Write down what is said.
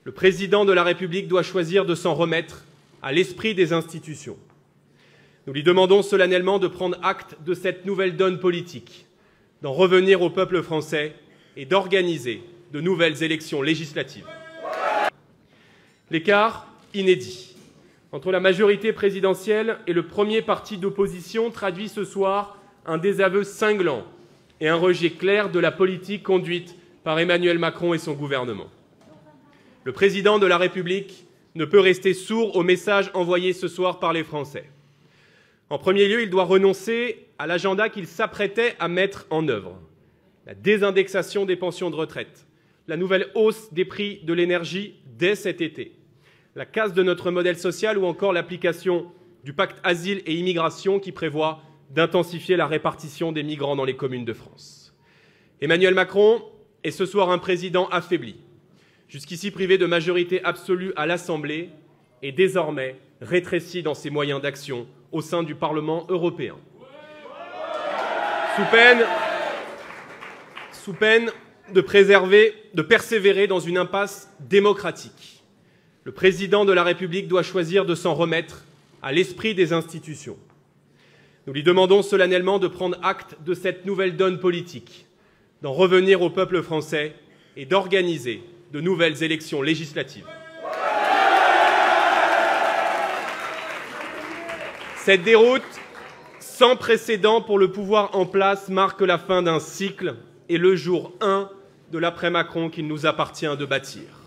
Le président de la République doit choisir de s'en remettre à l'esprit des institutions. Nous lui demandons solennellement de prendre acte de cette nouvelle donne politique, d'en revenir au peuple français et d'organiser de nouvelles élections législatives. L'écart inédit entre la majorité présidentielle et le premier parti d'opposition traduit ce soir un désaveu cinglant et un rejet clair de la politique conduite par Emmanuel Macron et son gouvernement. Le président de la République ne peut rester sourd aux messages envoyés ce soir par les Français. En premier lieu, il doit renoncer à l'agenda qu'il s'apprêtait à mettre en œuvre. La désindexation des pensions de retraite, la nouvelle hausse des prix de l'énergie dès cet été, la casse de notre modèle social ou encore l'application du pacte asile et immigration qui prévoit d'intensifier la répartition des migrants dans les communes de France. Emmanuel Macron est ce soir un président affaibli, jusqu'ici privé de majorité absolue à l'Assemblée et désormais rétréci dans ses moyens d'action au sein du Parlement européen. Sous peine de persévérer dans une impasse démocratique, le président de la République doit choisir de s'en remettre à l'esprit des institutions. Nous lui demandons solennellement de prendre acte de cette nouvelle donne politique, d'en revenir au peuple français et d'organiser de nouvelles élections législatives. Cette déroute sans précédent pour le pouvoir en place marque la fin d'un cycle et le jour 1 de l'après-Macron qu'il nous appartient de bâtir.